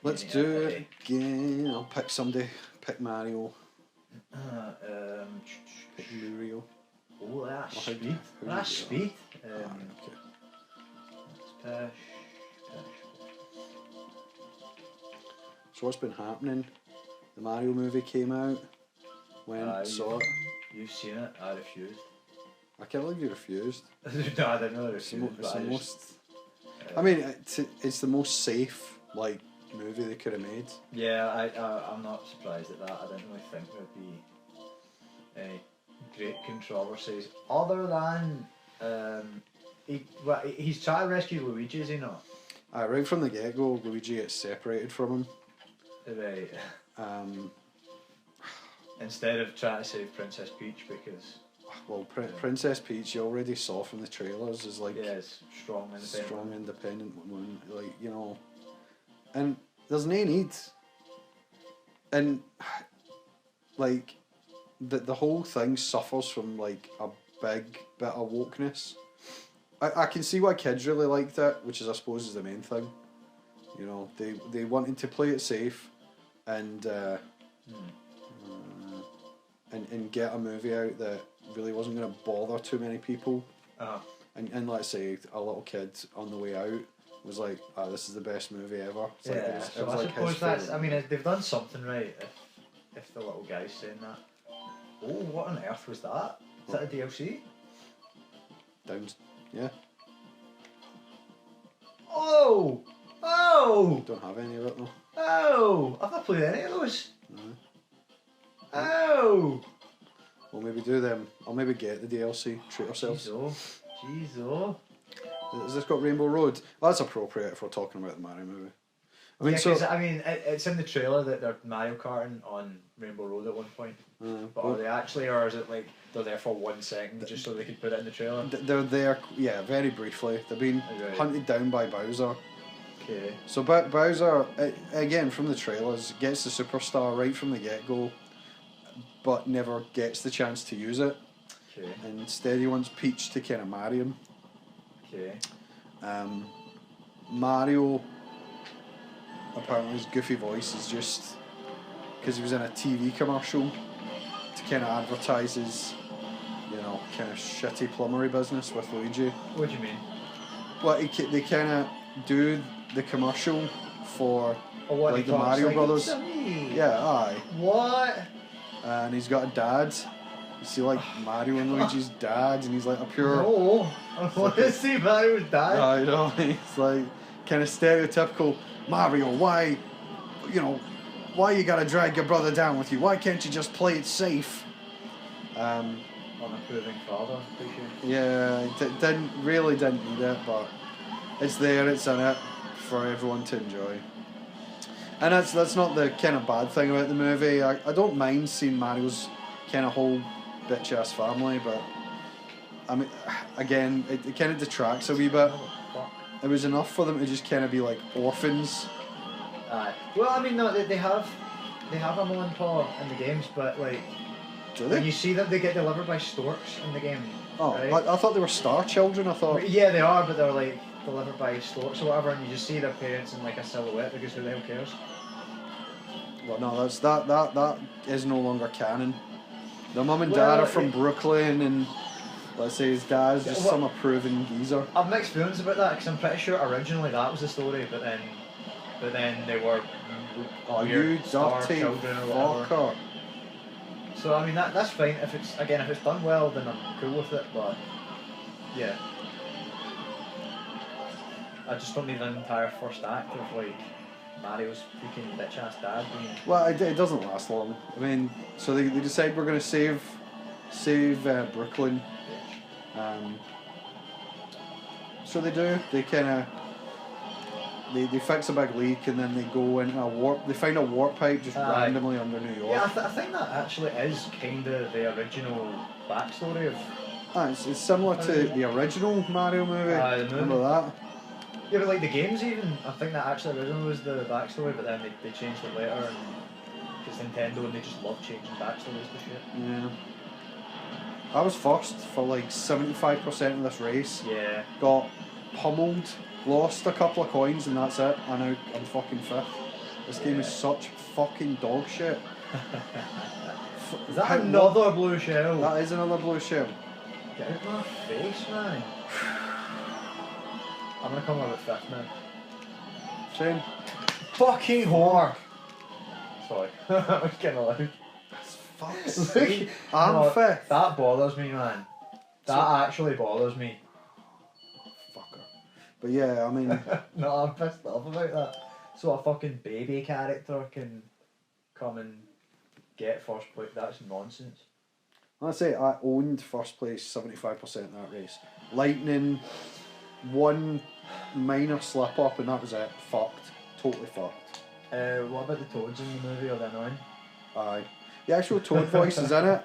Let's do it again. I'll pick somebody. Pick Mario. Pick Mario. Oh, that's speed. That's speed. Okay. Let's push. So what's been happening? The Mario movie came out. Saw it. You've seen it. I refused. I can't believe you refused. No, I didn't know I refused. I mean, it's the most safe movie they could have made. Yeah, I'm not surprised at that. I didn't really think there'd be any great controversies other than he's trying to rescue Luigi, is he not? Right from the get go, Luigi gets separated from him. Right. Instead of trying to save Princess Peach, because Princess Peach, you already saw from the trailers, is strong independent woman, and there's no need. And the whole thing suffers from a big bit of wokeness. I can see why kids really liked it, which is I suppose is the main thing. They wanted to play it safe, and get a movie out that really wasn't going to bother too many people. And let's say a little kid on the way out was like, this is the best movie ever. I suppose that's, I mean, they've done something right if the little guy's saying that. Oh, what on earth was that? Is that a DLC? Yeah. Oh! Don't have any of it though. Oh! I've not played any of those. No. Oh! We'll maybe do them. I'll maybe get the DLC. Treat ourselves. Jeez. Has this got Rainbow Road? Well, that's appropriate if we're talking about the Mario movie. It's in the trailer that they're Mario Karting on Rainbow Road at one point. But are they actually, or is it they're there for 1 second just so they could put it in the trailer? They're there, yeah, very briefly. They've been hunted down by Bowser. Okay. So Bowser, again from the trailers, gets the superstar right from the get-go, but never gets the chance to use it. Okay. Instead he wants Peach to kind of marry him. Okay. Mario, apparently his goofy voice is just because he was in a TV commercial to kind of advertise his, kind of shitty plumbery business with Luigi. What do you mean? Well, they kind of do the commercial for the Mario Brothers. Yeah, aye. What? And he's got a dad. You see Mario and Luigi's dad, and he's a pure. No, I want to see Mario's dad. I know. It's kind of stereotypical Mario. Why you gotta drag your brother down with you? Why can't you just play it safe? Unapproving father. Yeah, didn't need it, but it's there. It's in it for everyone to enjoy. And that's not the kind of bad thing about the movie. I don't mind seeing Mario's kind of whole bitch ass family, but I mean, again, it kind of detracts a wee bit. It was enough for them to just kind of be orphans. Well, I mean, no, they have a mom and pa in the games, but do they? When you see them, they get delivered by storks in the game. Oh, right? I thought they were star children. I thought. Yeah, they are, but they're delivered by storks or whatever, and you just see their parents in a silhouette because who the hell cares? Well, no, that is no longer canon. The mum and dad are from Brooklyn, and let's say his dad's just some approving geezer. I've mixed feelings about that because I'm pretty sure originally that was the story, but then they were weird star children or whatever. So I mean that's fine if it's done well, then I'm cool with it. But yeah, I just don't need an entire first act of Mario's freaking bitch ass dad being. Well, it doesn't last long. I mean, so they decide we're going to save Brooklyn. So they do. They kind of they fix a big leak, and then they go into a warp. They find a warp pipe just randomly under New York. Yeah, I think that actually is kind of the original backstory of. It's similar to the original Mario movie. Remember that? Yeah, but the games even, I think that actually originally was the backstory, but then they changed it later, and it's Nintendo and they just love changing backstories to shit. Yeah. I was first for 75% of this race. Yeah. Got pummelled, lost a couple of coins, and that's it. And now I'm fucking fifth. This game is such fucking dog shit. Is that another blue shell? That is another blue shell. Get out my face, man. I'm gonna come up with fifth now. Shame. Fucking whore! Sorry, that was getting loud. Fuck's sake. I'm fifth. That bothers me, man. That actually bothers me. Fucker. But yeah, I mean... No, I'm pissed off about that. So a fucking baby character can come and get first place. That's nonsense. I'd say I owned first place 75% of that race. Lightning, one minor slip up and that was it. Fucked. Totally fucked. What about the toads in the movie? Are they annoying? Aye. The actual Toad voice is in it.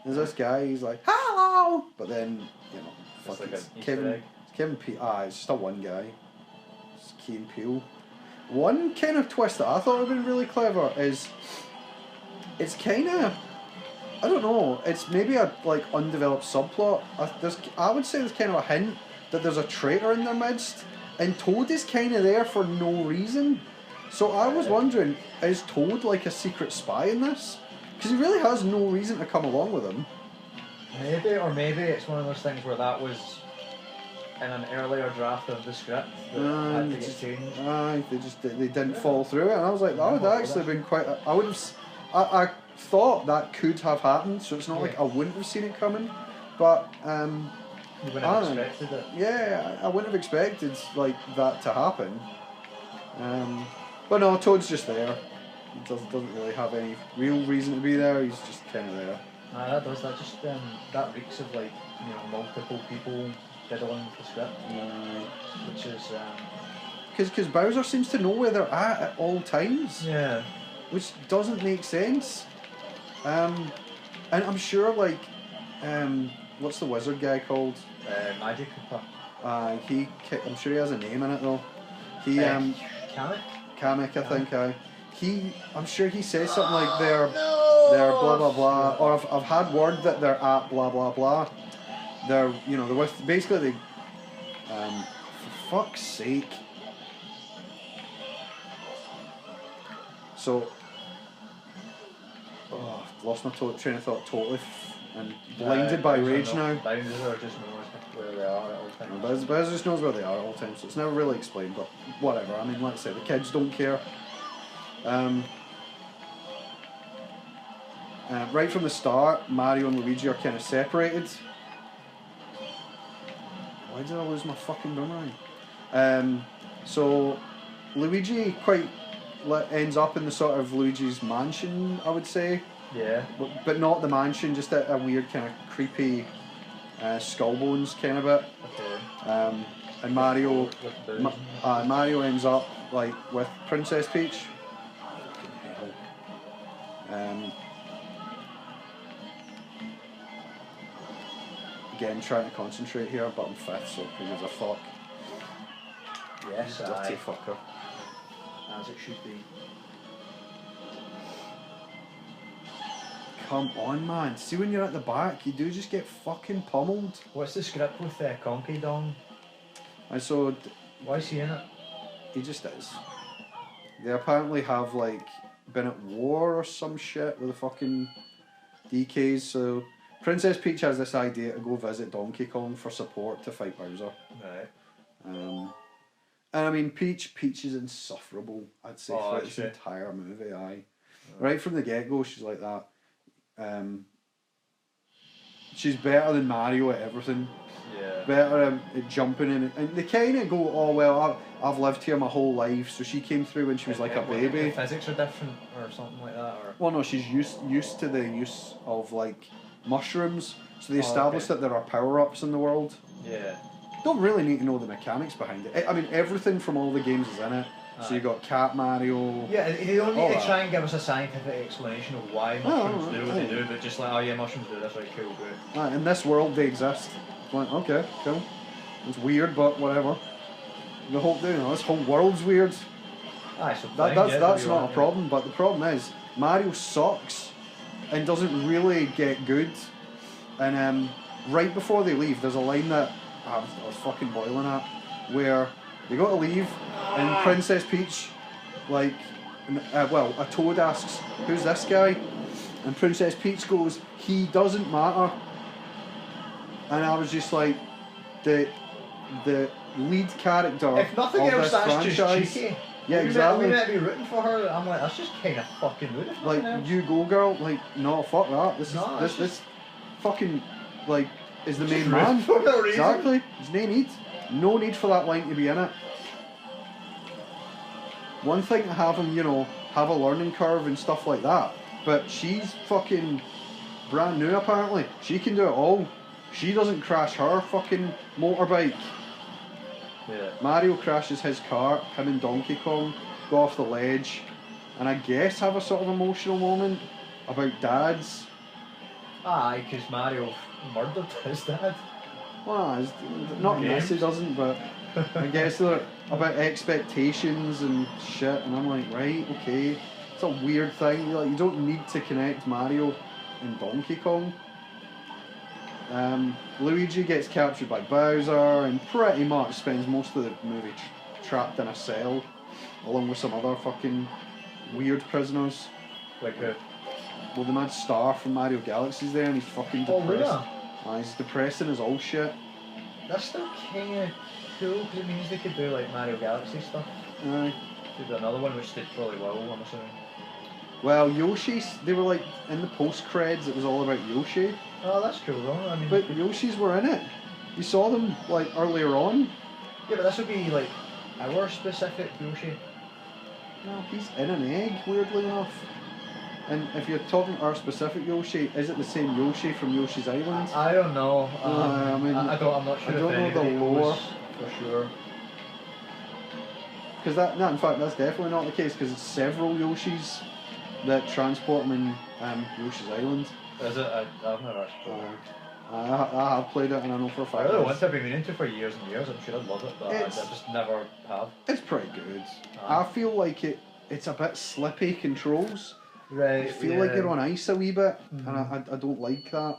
There's this guy, he's like, hello! But then, you know, fuck like it's Kevin Peele. It's just a one guy. It's Key and Peele. One kind of twist that I thought would have been really clever is, it's kind of, I don't know, it's maybe a like undeveloped subplot. I would say there's kind of a hint that there's a traitor in their midst, and Toad is kind of there for no reason. So I was wondering, is Toad like a secret spy in this? Because he really has no reason to come along with him. Maybe it's one of those things where that was in an earlier draft of the script that had to get changed. Aye, they didn't follow through it, and I was like, that would actually been quite. I thought that could have happened, so it's not like I wouldn't have seen it coming, but you wouldn't have expected it. Yeah, I wouldn't have expected like that to happen. But no, Toad's just there. He doesn't really have any real reason to be there. He's just kind of there. That just that reeks of like, you know, multiple people diddling with the script, which is because Bowser seems to know where they're at all times. Yeah, which doesn't make sense. And I'm sure like what's the wizard guy called? Magic. I'm sure he has a name in it though. He Kamek, I think. I'm sure he says something like they're blah blah blah, or I've had word that they're at blah blah blah. They're with basically for fuck's sake. So I've lost my train of thought totally and blinded by rage now. Bowser just knows where they are at all times. Bowser just knows where they are at all times, so it's never really explained, but whatever. I mean, like I said, the kids don't care. Right from the start, Mario and Luigi are kind of separated. Why did I lose my fucking boomerang? So Luigi ends up in the sort of Luigi's mansion, I would say. Yeah. But not the mansion, just a weird kind of creepy skull bones kind of bit. Okay. And Mario ends up like with Princess Peach. Again, trying to concentrate here, but I'm fifth, so who gives a fuck? Yes, dirty fucker. As it should be. Come on, man. See, when you're at the back, you do just get fucking pummeled. What's the script with Conky Dong? Why is he in it? He just is. They apparently have, like, been at war or some shit with the fucking DKs, so Princess Peach has this idea to go visit Donkey Kong for support to fight Bowser. Right. And I mean, Peach is insufferable, I'd say, for this entire movie, aye. Right from the get-go, she's like that. She's better than Mario at everything. Yeah. Better at jumping in. And they kind of go, oh, well, I've lived here my whole life, so she came through when she was like a baby. The physics are different or something like that? Or? Well, no, she's used to the use of, like, mushrooms. So they established that there are power-ups in the world. Yeah. Don't really need to know the mechanics behind it. I mean, everything from all the games is in it. So you got Cat Mario. Yeah, they don't need to try and give us a scientific explanation of why mushrooms do what they do, but just like, oh yeah, mushrooms do this, right, cool, great. In this world, they exist. It's like, okay, cool. It's weird, but whatever. The whole thing, this whole world's weird. That's not a problem, but the problem is Mario sucks and doesn't really get good. And right before they leave, there's a line that I was fucking boiling at, where they got to leave, and Princess Peach, like, well, a toad asks, "Who's this guy?" And Princess Peach goes, "He doesn't matter." And I was just like, the lead character if nothing of else, this that's franchise. just cheeky. Yeah, exactly. We meant to be rooting for her. I'm like, that's just kind of fucking rude. Like, you go, girl. Like, no, fuck that. This fucking, like, is the main man. For no reason. Exactly. There's no need for that line to be in it. One thing to have him, have a learning curve and stuff like that, but she's fucking brand new apparently. She can do it all. She doesn't crash her fucking motorbike. Yeah. Mario crashes his car, him and Donkey Kong go off the ledge, and I guess have a sort of emotional moment about dads. Aye, because Mario murdered his dad. Well, not in this he doesn't, but I guess they're about expectations and shit, and I'm like, right, okay. It's a weird thing, like, you don't need to connect Mario and Donkey Kong. Luigi gets captured by Bowser and pretty much spends most of the movie trapped in a cell, along with some other fucking weird prisoners. Like who? Well, the mad star from Mario Galaxy's there and he's fucking depressed. He's depressing as all shit. That's still kind of cool because it means they could do like Mario Galaxy stuff. Aye. Could do another one which did probably well, I'm assuming. Well, Yoshi's, they were like, in the post-creds it was all about Yoshi. Oh, that's cool though. I mean, but Yoshi's were in it. You saw them, like, earlier on. Yeah, but this would be, like, our specific Yoshi. No, he's in an egg, weirdly enough. And if you're talking our specific Yoshi, is it the same Yoshi from Yoshi's Island? I don't know. I'm not sure. I don't know the lore for sure. Because in fact, that's definitely not the case. Because it's several Yoshis that transport them in Yoshi's Island. Is it? I've never actually played it. I have played it, and I know for a fact. I really want to. I've been meaning to for years and years. I'm sure I'd love it, but I just never have. It's pretty good. I feel like it's a bit slippy controls. Right. I feel like you're on ice a wee bit, and I don't like that.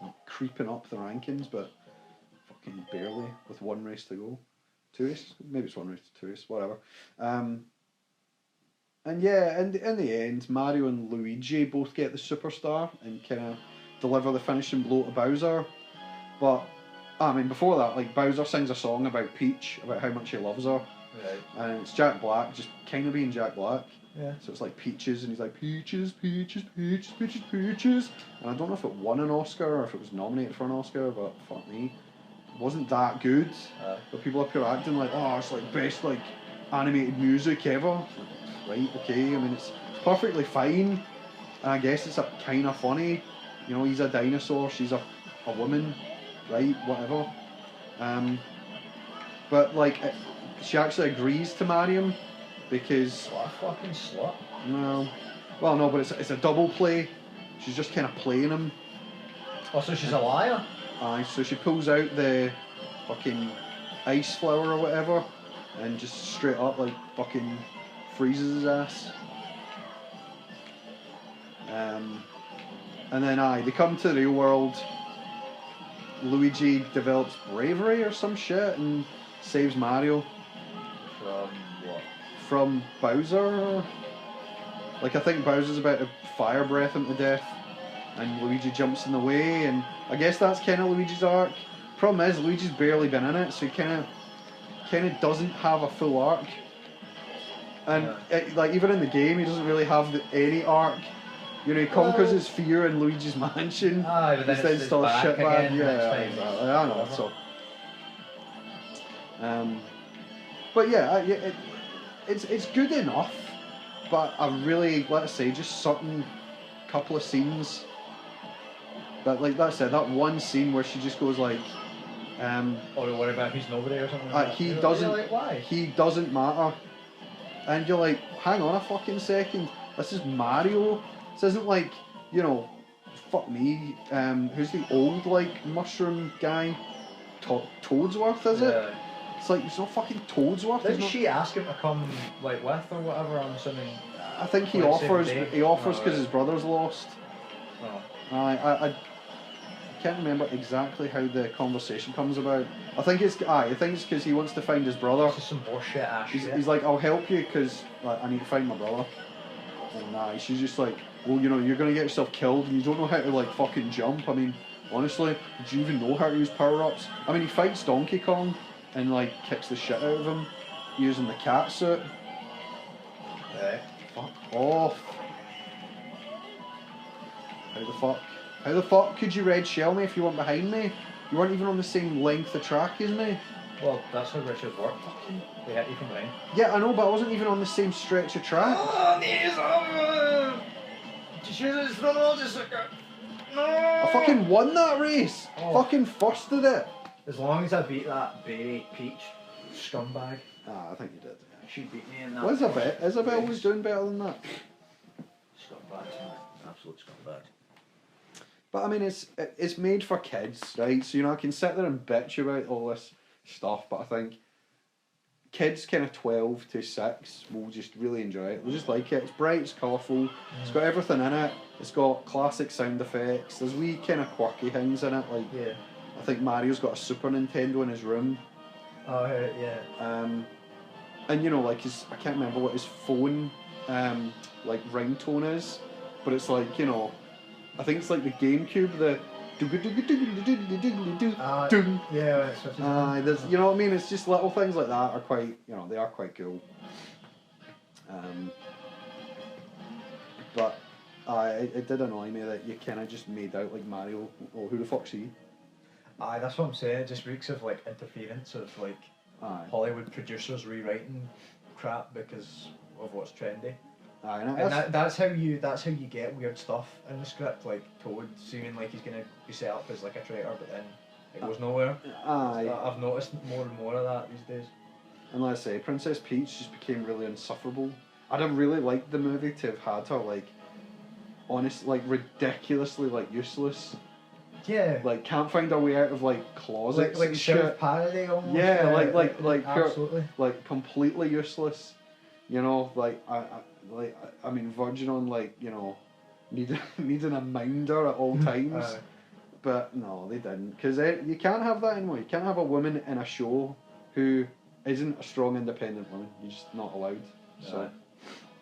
I'm creeping up the rankings, but fucking barely with one race to go. 2 races? Maybe it's 1 race, 2 races, whatever. And yeah, in the end, Mario and Luigi both get the superstar and kind of deliver the finishing blow to Bowser. But, I mean, before that, like, Bowser sings a song about Peach, about how much he loves her. Right. And it's Jack Black, just kind of being Jack Black. Yeah. So it's like Peaches, and he's like, Peaches, Peaches, Peaches, Peaches, Peaches. And I don't know if it won an Oscar or if it was nominated for an Oscar, but fuck me. It wasn't that good. But people up here acting like, oh, it's like best, like, animated music ever. Right, okay, I mean, it's perfectly fine, and I guess it's a kind of funny, he's a dinosaur, she's a woman, right, whatever. But, like, she actually agrees to marry him, because... What a fucking slut. No. Well, no, but it's a double play. She's just kind of playing him. Oh, so she's a liar? Aye, so she pulls out the fucking ice flower or whatever, and just straight up, like, fucking... freezes his ass. And then they come to the real world. Luigi develops bravery or some shit and saves Mario. From what? From Bowser. Like, I think Bowser's about to fire breath him to death, and Luigi jumps in the way, and I guess that's kind of Luigi's arc. Problem is, Luigi's barely been in it, so he kind of doesn't have a full arc. And like, even in the game, he doesn't really have any arc. He conquers his fear in Luigi's mansion. But then it's still back shit again. I know. So, but yeah, it's good enough. But I really, let's say, just certain couple of scenes. That, like that said, that one scene where she just goes like, don't worry about he's nobody or something. Like he doesn't. Like, why? He doesn't matter. And you're like, hang on a fucking second. This is Mario. This isn't like, fuck me. Who's the old, like, mushroom guy? Toadsworth, is it? It's like, it's not fucking Toadsworth. Didn't she ask him to come, like, with or whatever, I'm assuming? I think he offers because his brother's lost. Oh. I can't remember exactly how the conversation comes about. I think it's because he wants to find his brother. This is some horseshit ass shit. He's like, I'll help you because like, I need to find my brother. And she's just like, well, you know, you're gonna get yourself killed and you don't know how to like fucking jump. I mean, honestly, do you even know how to use power-ups? I mean, he fights Donkey Kong and like kicks the shit out of him using the cat suit. Fuck off. How the fuck could you red shell me if you weren't behind me? You weren't even on the same length of track as me. Well, that's how Richard worked. They hit you from behind. Yeah, I know, but I wasn't even on the same stretch of track. No! I fucking won that race. Fucking firsted it. As long as I beat that Berry Peach scumbag. I think you did. She beat me in that. What Isabel was doing better than that. Scumbag, absolute scumbag. But I mean, it's made for kids, right? So, you know, I can sit there and bitch about all this stuff, but I think kids kind of 12 to 6 will just really enjoy it. They'll just like it. It's bright, it's colourful, it's got everything in it. It's got classic sound effects. There's wee kind of quirky things in it, like I think Mario's got a Super Nintendo in his room. Oh yeah. And you know, like I can't remember what his phone like ringtone is, but it's like, you know, I think it's like the GameCube, the there's, you know what I mean? It's just little things like that are quite, you know, they are quite cool. But it did annoy me that you kind of just made out like Mario. Oh, who the fuck's he? Aye, that's what I'm saying. It just reeks of like interference of like Hollywood producers rewriting crap because of what's trendy. Aye, and that's how you get weird stuff in the script, like Toad seeming like he's gonna be set up as like a traitor, but then it goes nowhere. Aye. I've noticed more and more of that these days. And let's say Princess Peach just became really insufferable. I'd have really liked the movie to have had her like, honest, like ridiculously like useless. Yeah. Like can't find her way out of like closets like and shit. Parody almost. Yeah, like absolutely. Like completely useless. You know, I mean, verging on like, you know, needing a minder at all times. But no, they didn't, because you can't have that anymore. You can't have a woman in a show who isn't a strong, independent woman. You're just not allowed. So